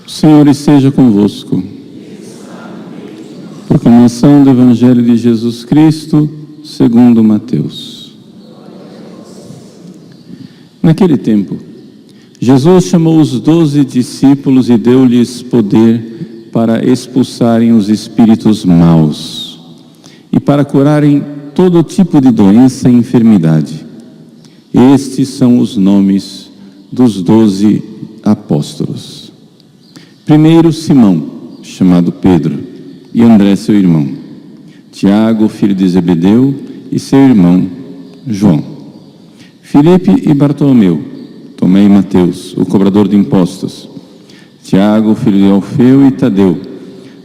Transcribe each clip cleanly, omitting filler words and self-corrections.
O Senhor esteja convosco. Proclamação do Evangelho de Jesus Cristo, segundo Mateus. Naquele tempo, Jesus chamou os 12 discípulos e deu-lhes poder para expulsarem os espíritos maus e para curarem todo tipo de doença e enfermidade. Estes são os nomes dos 12 apóstolos. Primeiro, Simão, chamado Pedro, e André, seu irmão. Tiago, filho de Zebedeu, e seu irmão, João. Filipe e Bartolomeu, Tomé e Mateus, o cobrador de impostos. Tiago, filho de Alfeu, e Tadeu.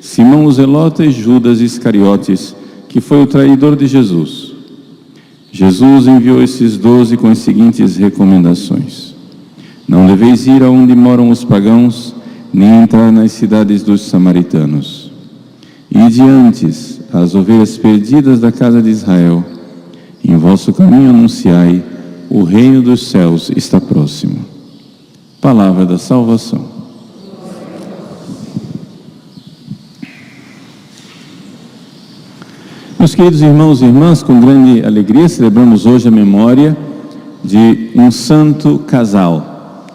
Simão o Zelota e Judas Iscariotes, que foi o traidor de Jesus. Jesus enviou esses 12 com as seguintes recomendações: não deveis ir aonde moram os pagãos, nem entrar nas cidades dos samaritanos. Ide antes às ovelhas perdidas da casa de Israel. Em vosso caminho anunciai: o reino dos céus está próximo. Palavra da salvação. Meus queridos irmãos e irmãs, com grande alegria celebramos hoje a memória de um santo casal,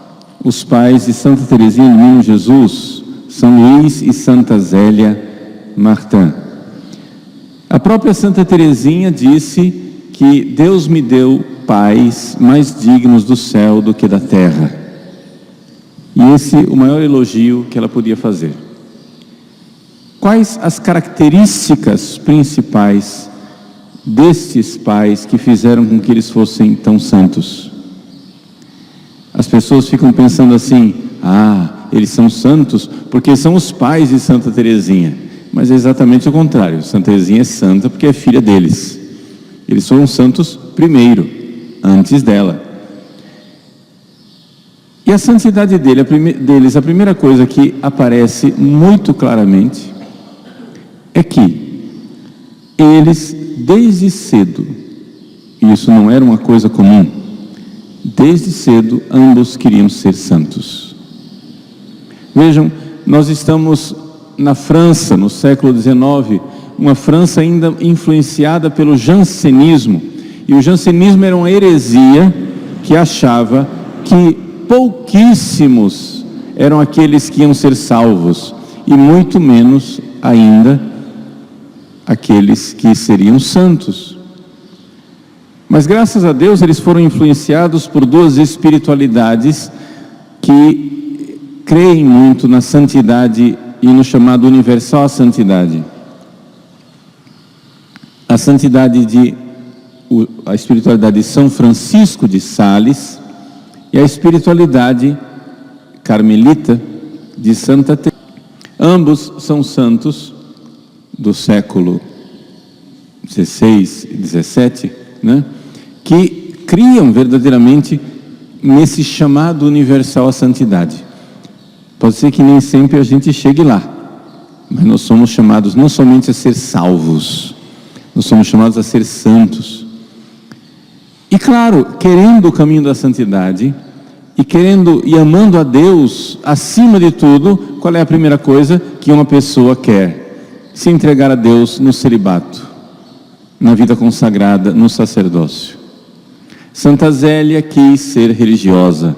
os pais de Santa Teresinha do Menino Jesus, São Luís e Santa Zélia Martin. A própria Santa Teresinha disse que Deus me deu pais mais dignos do céu do que da terra. E esse é o maior elogio que ela podia fazer. Quais as características principais destes pais que fizeram com que eles fossem tão santos? As pessoas ficam pensando assim: eles são santos porque são os pais de Santa Teresinha. Mas é exatamente o contrário. Santa Teresinha é santa porque é filha deles. Eles foram santos primeiro, antes dela. E a santidade deles, a primeira coisa que aparece muito claramente é que eles, desde cedo, e isso não era uma coisa comum, desde cedo, ambos queriam ser santos. Vejam, nós estamos na França, no século XIX, uma França ainda influenciada pelo jansenismo. E o jansenismo era uma heresia que achava que pouquíssimos eram aqueles que iam ser salvos, e muito menos ainda aqueles que seriam santos. Mas graças a Deus eles foram influenciados por duas espiritualidades que creem muito na santidade e no chamado universal à santidade. A espiritualidade de São Francisco de Sales e a espiritualidade carmelita de Santa Teresa. Ambos são santos do século XVI e XVII, que criam verdadeiramente nesse chamado universal à santidade. Pode ser que nem sempre a gente chegue lá, mas nós somos chamados não somente a ser salvos, nós somos chamados a ser santos. E claro, querendo o caminho da santidade, e querendo e amando a Deus acima de tudo, qual é a primeira coisa que uma pessoa quer? Se entregar a Deus no celibato, na vida consagrada, no sacerdócio. Santa Zélia quis ser religiosa,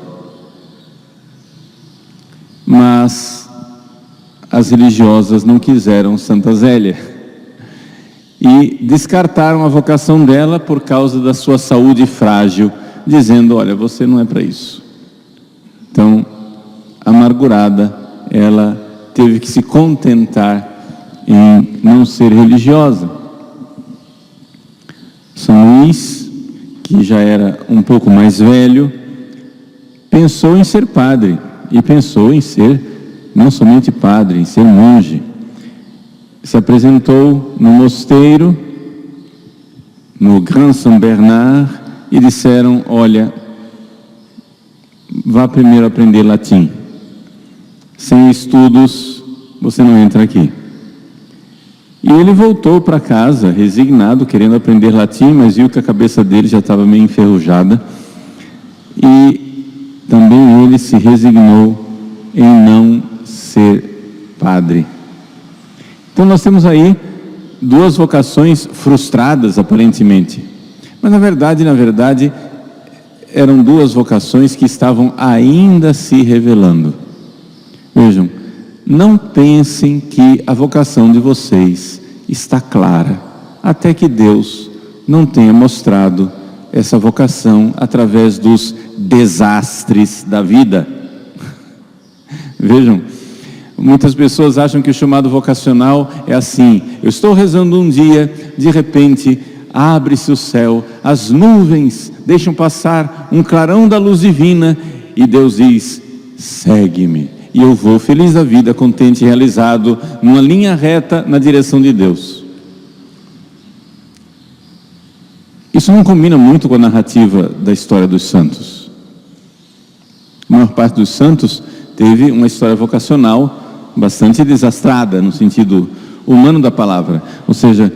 mas as religiosas não quiseram Santa Zélia e descartaram a vocação dela por causa da sua saúde frágil, dizendo: olha, você não é para isso. Então, amargurada, ela teve que se contentar em não ser religiosa. São Luís, que já era um pouco mais velho, pensou em ser padre, e pensou em ser não somente padre, em ser monge. Se apresentou no mosteiro, no Grand Saint Bernard, e disseram: olha, vá primeiro aprender latim. Sem estudos, você não entra aqui. E ele voltou para casa, resignado, querendo aprender latim, mas viu que a cabeça dele já estava meio enferrujada. E também ele se resignou em não ser padre. Então nós temos aí duas vocações frustradas, aparentemente. Mas na verdade, eram duas vocações que estavam ainda se revelando. Vejam, não pensem que a vocação de vocês está clara, até que Deus não tenha mostrado essa vocação através dos desastres da vida. Vejam, muitas pessoas acham que o chamado vocacional é assim: eu estou rezando um dia, de repente abre-se o céu, as nuvens deixam passar um clarão da luz divina e Deus diz: segue-me. E eu vou feliz da vida, contente e realizado, numa linha reta na direção de Deus. Isso não combina muito com a narrativa da história dos santos. A maior parte dos santos teve uma história vocacional bastante desastrada, no sentido humano da palavra. Ou seja,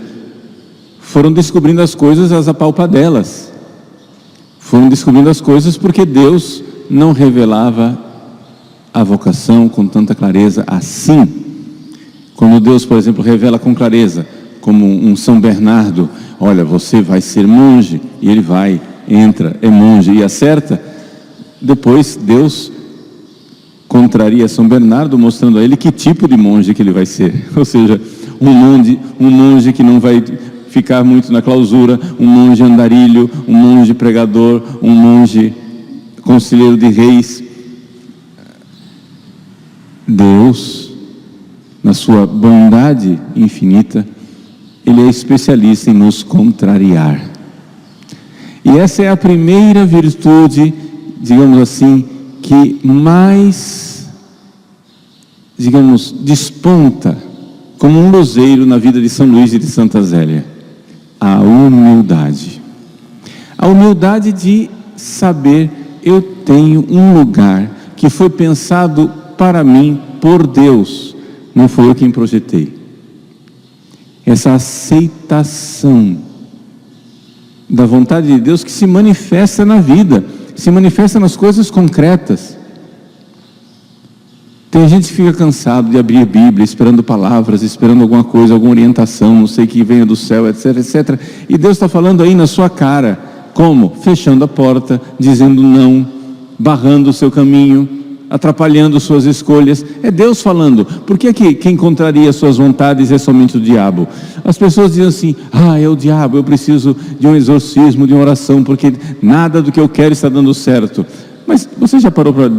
foram descobrindo as coisas às apalpadelas. Foram descobrindo as coisas porque Deus não revelava a vocação com tanta clareza assim. Quando Deus, por exemplo, revela com clareza, como um São Bernardo: olha, você vai ser monge, e ele vai, entra, é monge e acerta. Depois Deus contraria São Bernardo, mostrando a ele que tipo de monge que ele vai ser. Ou seja, um monge que não vai ficar muito na clausura, um monge andarilho, um monge pregador, um monge conselheiro de reis. Deus, na sua bondade infinita, Ele é especialista em nos contrariar. E essa é a primeira virtude, digamos assim, que mais, desponta como um luzeiro na vida de São Luís e de Santa Zélia: a humildade. A humildade de saber: eu tenho um lugar que foi pensado para mim por Deus, não foi eu quem projetei. Essa aceitação da vontade de Deus que se manifesta na vida, se manifesta nas coisas concretas. Tem gente que fica cansado de abrir a Bíblia, esperando palavras, esperando alguma coisa, alguma orientação, não sei, que venha do céu, etc, etc. E Deus está falando aí na sua cara. Como? Fechando a porta, dizendo não, barrando o seu caminho, atrapalhando suas escolhas. É Deus falando. Por que quem contraria suas vontades é somente o diabo? As pessoas dizem assim: é o diabo, eu preciso de um exorcismo, de uma oração, porque nada do que eu quero está dando certo. Mas você já parou para...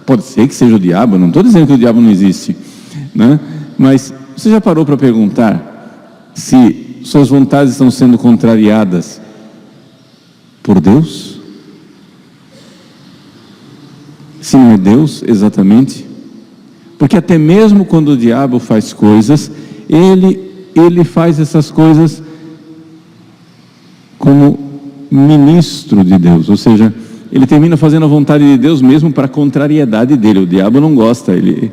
Pode ser que seja o diabo, não estou dizendo que o diabo não existe, né? Mas você já parou para perguntar se suas vontades estão sendo contrariadas por Deus? Se não é Deus, exatamente. Porque até mesmo quando o diabo faz coisas, ele faz essas coisas como ministro de Deus. Ou seja, ele termina fazendo a vontade de Deus mesmo para a contrariedade dele. O diabo não gosta, ele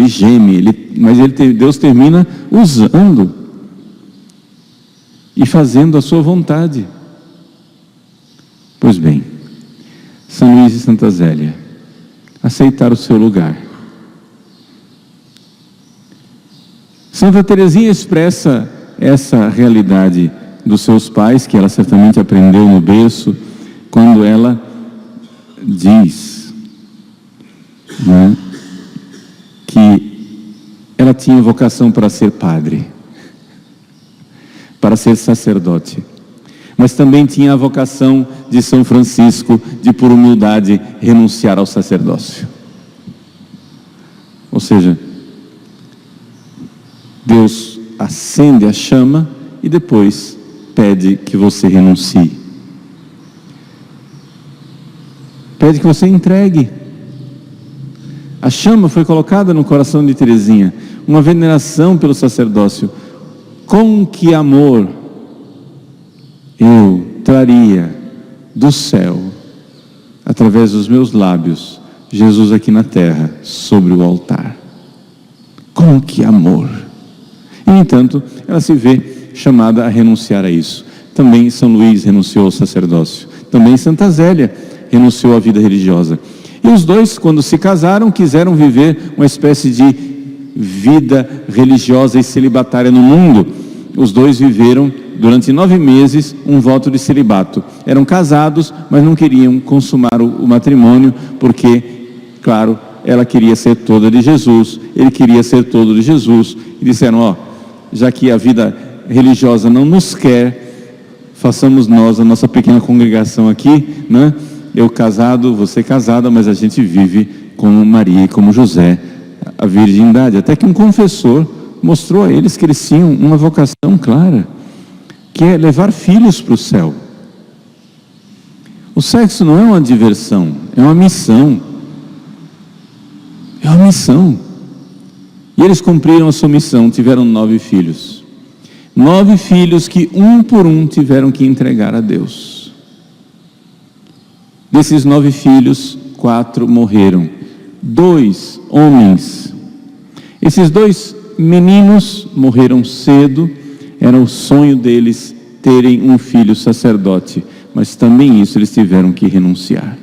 geme, mas Deus termina usando e fazendo a sua vontade. Pois bem, São Luís e Santa Zélia aceitar o seu lugar. Santa Teresinha expressa essa realidade dos seus pais, que ela certamente aprendeu no berço, quando ela diz, né, que ela tinha vocação para ser padre, para ser sacerdote, mas também tinha a vocação de São Francisco de, por humildade, renunciar ao sacerdócio. Ou seja, Deus acende a chama e depois pede que você renuncie. Pede que você entregue. A chama foi colocada no coração de Teresinha, uma veneração pelo sacerdócio. Com que amor eu traria do céu através dos meus lábios, Jesus aqui na terra, sobre o altar. Com que amor! E, no entanto, ela se vê chamada a renunciar a isso. Também São Luís renunciou ao sacerdócio. Também Santa Zélia renunciou à vida religiosa. E os dois, quando se casaram, quiseram viver uma espécie de vida religiosa e celibatária no mundo. Os dois viveram durante 9 meses um voto de celibato. Eram casados, mas não queriam consumar o matrimônio, porque, claro, ela queria ser toda de Jesus, ele queria ser todo de Jesus. E disseram, já que a vida religiosa não nos quer, façamos nós, a nossa pequena congregação aqui, né? Eu casado, você casada, mas a gente vive como Maria e como José, a virgindade. Até que um confessor mostrou a eles que eles tinham uma vocação clara, que é levar filhos para o céu. O sexo não é uma diversão, é uma missão. É uma missão. E eles cumpriram a sua missão, tiveram 9 filhos. 9 filhos que um por um tiveram que entregar a Deus. Desses 9 filhos, 4 morreram. 2 homens. Esses 2 meninos morreram cedo. Era o sonho deles terem um filho sacerdote. Mas também isso eles tiveram que renunciar.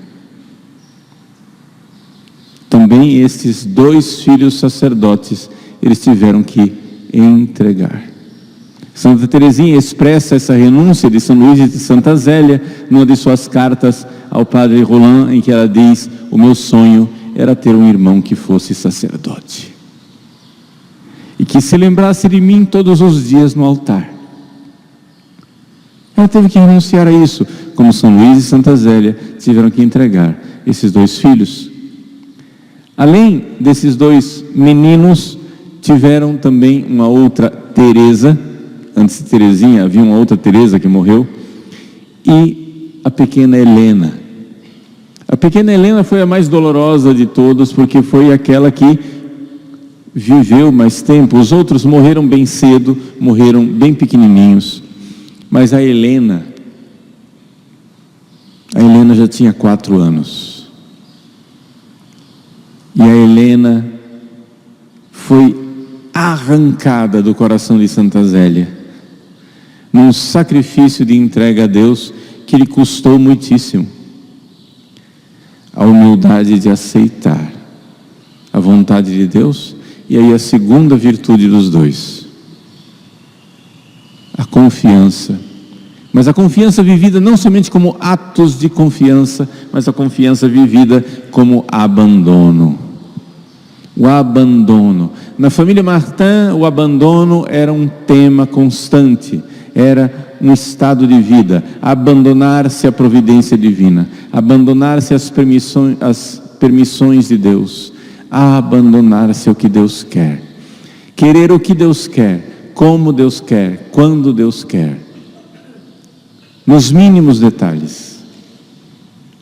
Também esses 2 filhos sacerdotes, eles tiveram que entregar. Santa Teresinha expressa essa renúncia de São Luís e de Santa Zélia numa de suas cartas ao Padre Roland, em que ela diz: o meu sonho era ter um irmão que fosse sacerdote e que se lembrasse de mim todos os dias no altar. Ela teve que renunciar a isso, como São Luís e Santa Zélia tiveram que entregar esses 2 filhos. Além desses 2 meninos, tiveram também uma outra Teresa. Antes de Teresinha havia uma outra Teresa que morreu, e a pequena Helena. A pequena Helena foi a mais dolorosa de todas, porque foi aquela que viveu mais tempo. Os outros morreram bem cedo, morreram bem pequenininhos, mas a Helena já tinha 4 anos, e a Helena foi arrancada do coração de Santa Zélia, num sacrifício de entrega a Deus que lhe custou muitíssimo. A humildade de aceitar a vontade de Deus, e aí a segunda virtude dos 2, a confiança. Mas a confiança vivida não somente como atos de confiança, mas a confiança vivida como abandono. O abandono. Na família Martin, o abandono era um tema constante, era um estado de vida. Abandonar-se à providência divina, abandonar-se às permissões de Deus, abandonar-se ao que Deus quer, querer o que Deus quer, como Deus quer, quando Deus quer, nos mínimos detalhes.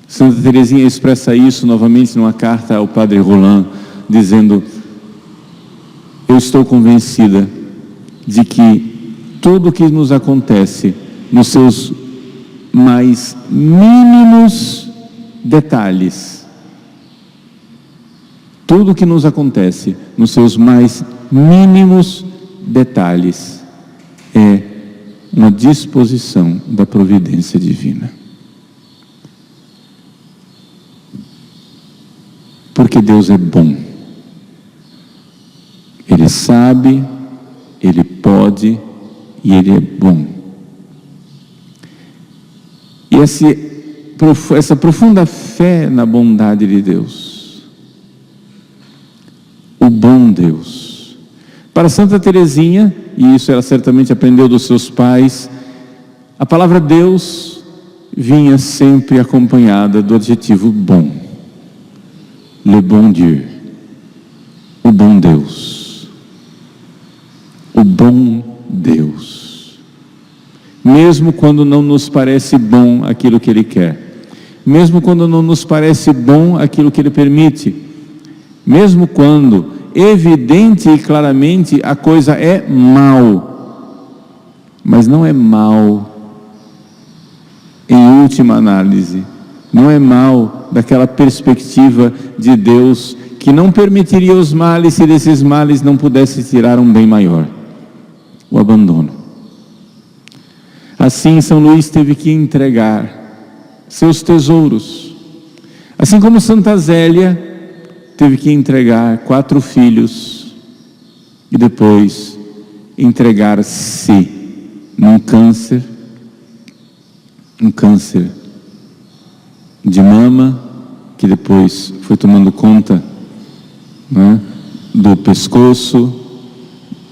Santa Teresinha expressa isso novamente numa carta ao Padre Roland, dizendo: eu estou convencida de que tudo o que nos acontece nos seus mais mínimos detalhes, tudo o que nos acontece nos seus mais mínimos detalhes é uma disposição da providência divina. Porque Deus é bom. Ele sabe, Ele pode e Ele é bom. E essa profunda fé na bondade de Deus, o bom Deus. Para Santa Teresinha, e isso ela certamente aprendeu dos seus pais, a palavra Deus vinha sempre acompanhada do adjetivo bom. Le bon Dieu, o bom Deus, o bom Deus. Mesmo quando não nos parece bom aquilo que Ele quer, mesmo quando não nos parece bom aquilo que Ele permite, mesmo quando evidente e claramente a coisa é mal, mas não é mal em última análise, Não é mal daquela perspectiva de Deus que não permitiria os males se desses males não pudesse tirar um bem maior: o abandono. Assim, São Luís teve que entregar seus tesouros, assim como Santa Zélia teve que entregar 4 filhos e depois entregar-se num câncer, um câncer de mama, que depois foi tomando conta, né, do pescoço,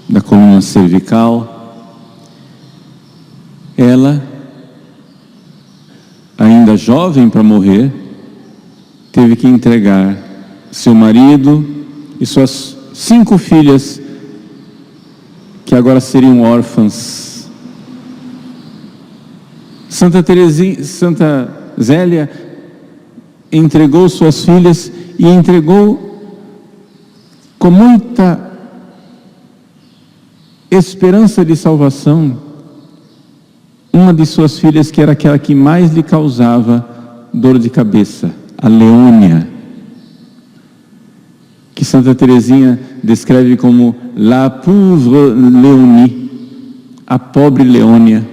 da coluna cervical. Ela, ainda jovem para morrer, teve que entregar seu marido e suas 5 filhas, que agora seriam órfãs. Santa Zélia entregou suas filhas e entregou com muita esperança de salvação uma de suas filhas, que era aquela que mais lhe causava dor de cabeça, a Leônia, que Santa Teresinha descreve como la pauvre Léonie, a pobre Leônia.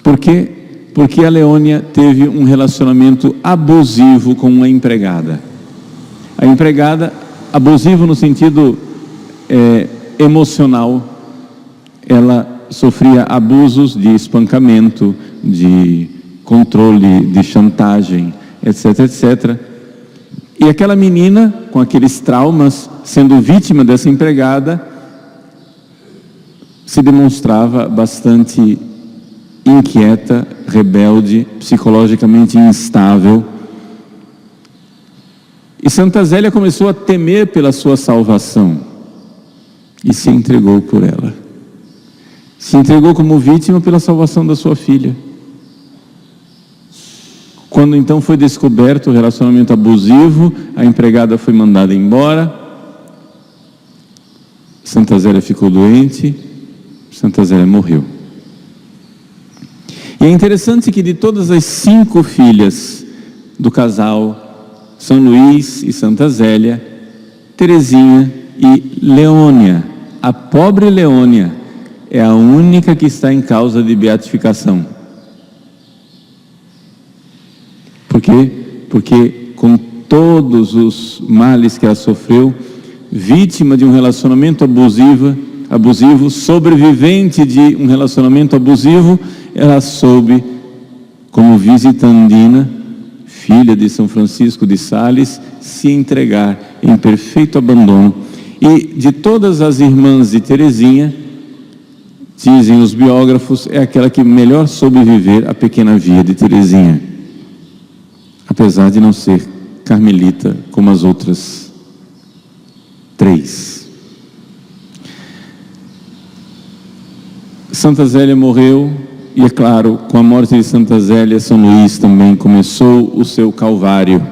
Por quê? Porque a Leônia teve um relacionamento abusivo com uma empregada. A empregada, abusivo no sentido emocional, ela sofria abusos de espancamento, de controle, de chantagem, etc, etc. E aquela menina, com aqueles traumas, sendo vítima dessa empregada, se demonstrava bastante inquieta, rebelde, psicologicamente instável. E Santa Zélia começou a temer pela sua salvação e se entregou por ela. Se entregou como vítima pela salvação da sua filha. Quando então foi descoberto o relacionamento abusivo, a empregada foi mandada embora, Santa Zélia ficou doente, Santa Zélia morreu. E é interessante que de todas as 5 filhas do casal, São Luís e Santa Zélia, Teresinha e Leônia, a pobre Leônia, é a única que está em causa de beatificação. Por quê? Porque com todos os males que ela sofreu, vítima de um relacionamento abusivo, sobrevivente de um relacionamento abusivo, ela soube, como visitandina, filha de São Francisco de Sales, se entregar em perfeito abandono. E de todas as irmãs de Teresinha, dizem os biógrafos, é aquela que melhor soube viver a pequena via de Teresinha, apesar de não ser carmelita como as outras 3. Santa Zélia morreu, e é claro, com a morte de Santa Zélia, São Luís também começou o seu calvário.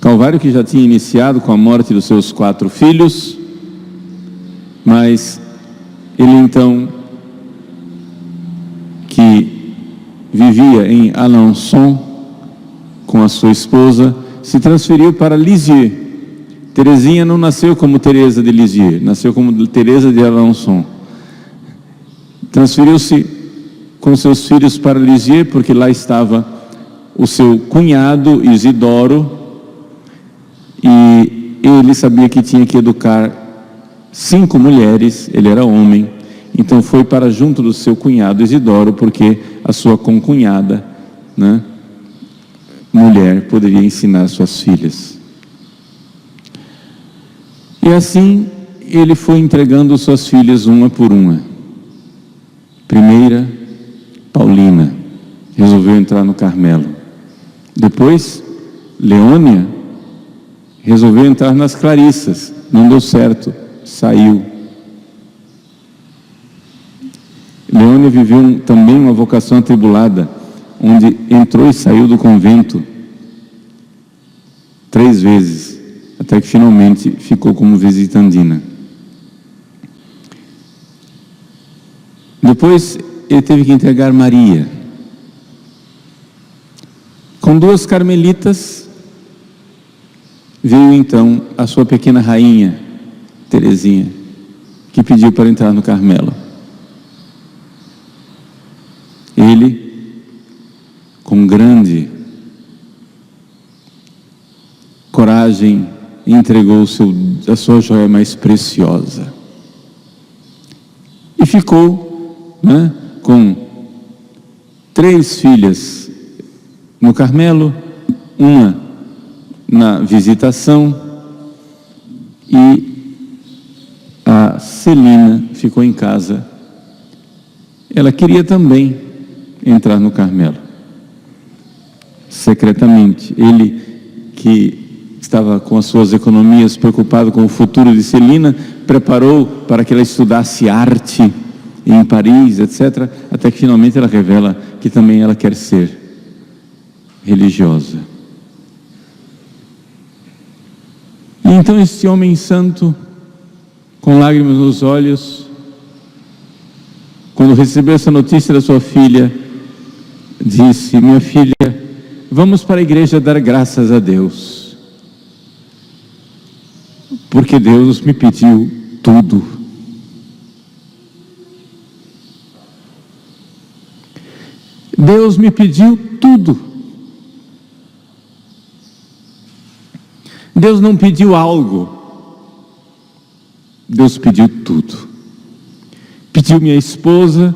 Calvário que já tinha iniciado com a morte dos seus 4 filhos, mas ele então, que vivia em Alençon com a sua esposa, se transferiu para Lisieux. Teresinha não nasceu como Teresa de Lisieux, nasceu como Teresa de Alençon. Transferiu-se com seus filhos para Lisieux, porque lá estava o seu cunhado Isidoro, e ele sabia que tinha que educar 5 mulheres, ele era homem, então foi para junto do seu cunhado Isidoro, porque a sua concunhada, né, mulher, poderia ensinar suas filhas. E assim ele foi entregando suas filhas uma por uma. Primeira, Paulina, resolveu entrar no Carmelo. Depois, Leônia resolveu entrar nas Clarissas, não deu certo, saiu. Leônia viveu também uma vocação atribulada, onde entrou e saiu do convento 3 vezes, até que finalmente ficou como visitandina. Depois ele teve que entregar Maria. Com 2 carmelitas, veio então a sua pequena rainha, Teresinha, que pediu para entrar no Carmelo. Ele, com grande coragem, entregou a sua joia mais preciosa. E ficou, com 3 filhas no Carmelo, uma na visitação, e a Celina ficou em casa. Ela queria também entrar no Carmelo, secretamente. Ele, que estava com as suas economias, preocupado com o futuro de Celina, preparou para que ela estudasse arte em Paris, etc., até que finalmente ela revela que também ela quer ser religiosa. E então este homem santo, com lágrimas nos olhos, quando recebeu essa notícia da sua filha, disse: minha filha, vamos para a igreja dar graças a Deus, porque Deus me pediu tudo. Deus me pediu tudo. Deus não pediu algo, Deus pediu tudo. Pediu minha esposa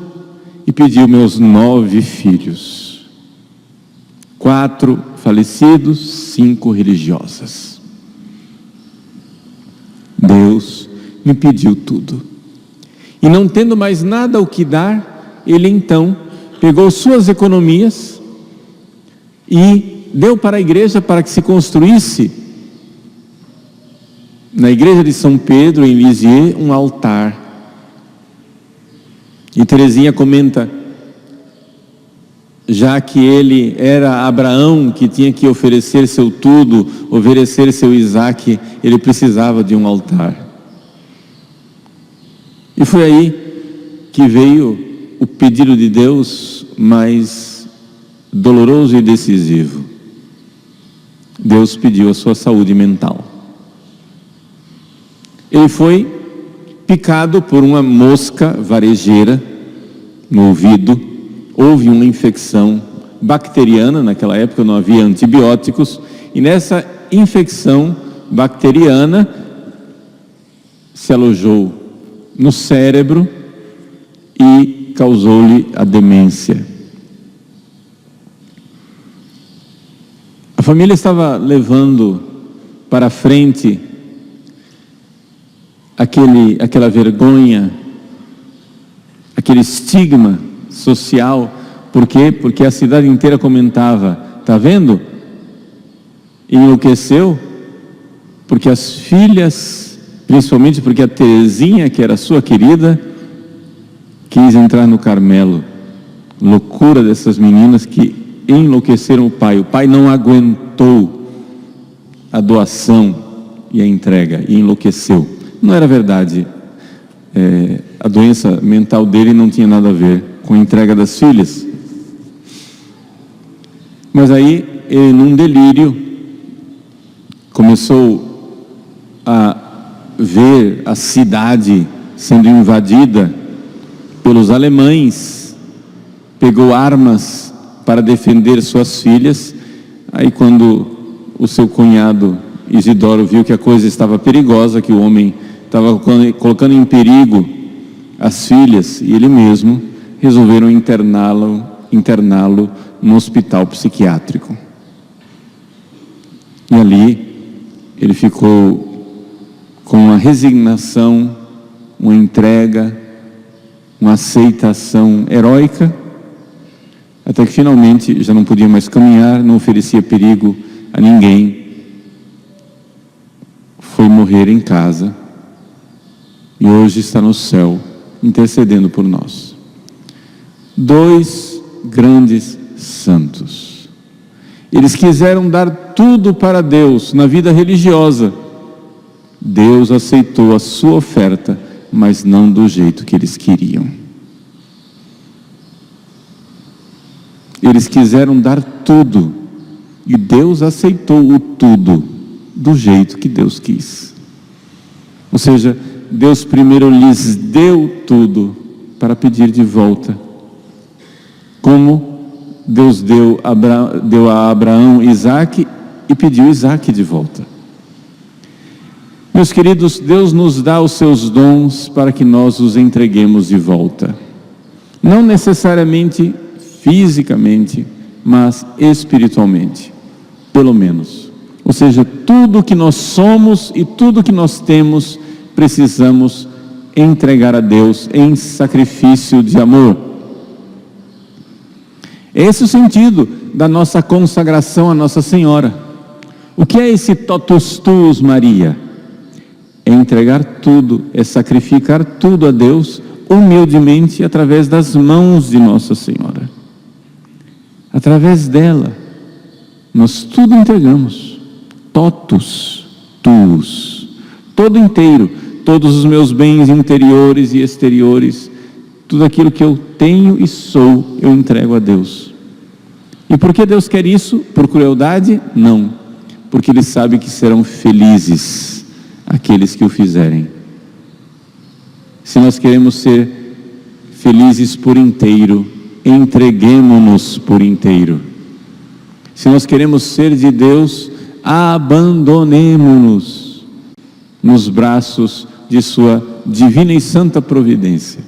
e pediu meus 9 filhos. 4 falecidos, 5 religiosas. Deus me pediu tudo. E não tendo mais nada o que dar, ele então pegou suas economias e deu para a igreja para que se construísse, na igreja de São Pedro, em Lisieux, um altar. E Teresinha comenta, já que ele era Abraão, que tinha que oferecer seu tudo, oferecer seu Isaque, ele precisava de um altar. E foi aí que veio o pedido de Deus mais doloroso e decisivo. Deus pediu a sua saúde mental. Ele foi picado por uma mosca varejeira no ouvido. Houve uma infecção bacteriana, naquela época não havia antibióticos, e nessa infecção bacteriana se alojou no cérebro e causou-lhe a demência. A família estava levando para frente aquela vergonha, aquele estigma social. Por quê? Porque a cidade inteira comentava: tá vendo? Enlouqueceu, porque as filhas, principalmente porque a Teresinha, que era sua querida, quis entrar no Carmelo. Loucura dessas meninas que enlouqueceram o pai. O pai não aguentou a doação e a entrega e enlouqueceu. Não era verdade. A doença mental dele não tinha nada a ver com a entrega das filhas. Mas aí, ele, num delírio, começou a ver a cidade sendo invadida pelos alemães, pegou armas para defender suas filhas. Aí, quando o seu cunhado Isidoro viu que a coisa estava perigosa, que o homem estava colocando em perigo as filhas e ele mesmo, resolveram interná-lo no hospital psiquiátrico. E ali ele ficou com uma resignação, uma entrega, uma aceitação heróica, até que finalmente já não podia mais caminhar, não oferecia perigo a ninguém. Foi morrer em casa e hoje está no céu, intercedendo por nós. 2 grandes santos. Eles quiseram dar tudo para Deus na vida religiosa. Deus aceitou a sua oferta, mas não do jeito que eles queriam. Eles quiseram dar tudo, e Deus aceitou o tudo, do jeito que Deus quis. Ou seja, Deus primeiro lhes deu tudo, para pedir de volta. Como Deus deu a Abraão Isaque, e pediu Isaque de volta. Meus queridos, Deus nos dá os seus dons para que nós os entreguemos de volta. Não necessariamente fisicamente, mas espiritualmente, pelo menos. Ou seja, tudo que nós somos e tudo que nós temos, precisamos entregar a Deus em sacrifício de amor. Esse é o sentido da nossa consagração a Nossa Senhora. O que é esse totus tuus, Maria? É entregar tudo, é sacrificar tudo a Deus, humildemente, através das mãos de Nossa Senhora. Através dela, nós tudo entregamos. Totus tuus, todo inteiro, todos os meus bens interiores e exteriores, tudo aquilo que eu tenho e sou, eu entrego a Deus. E por que Deus quer isso? Por crueldade? Não, porque Ele sabe que serão felizes aqueles que o fizerem. Se nós queremos ser felizes por inteiro, entreguemo-nos por inteiro. Se nós queremos ser de Deus, abandonemo-nos nos braços de sua divina e santa providência.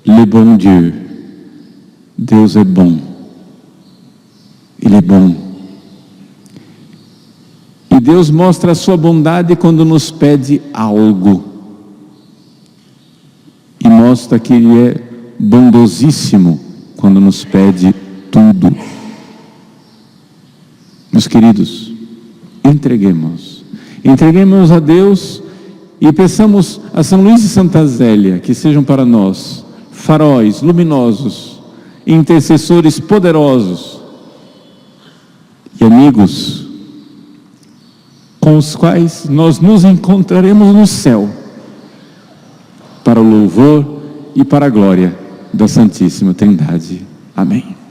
Le bon Dieu, Deus é bom, Ele é bom. E Deus mostra a sua bondade quando nos pede algo, e mostra que Ele é bondosíssimo quando nos pede tudo. Meus queridos, entreguemos a Deus e peçamos a São Luís e Santa Zélia que sejam para nós faróis luminosos, intercessores poderosos e amigos com os quais nós nos encontraremos no céu, para o louvor e para a glória da Santíssima Trindade. Amém.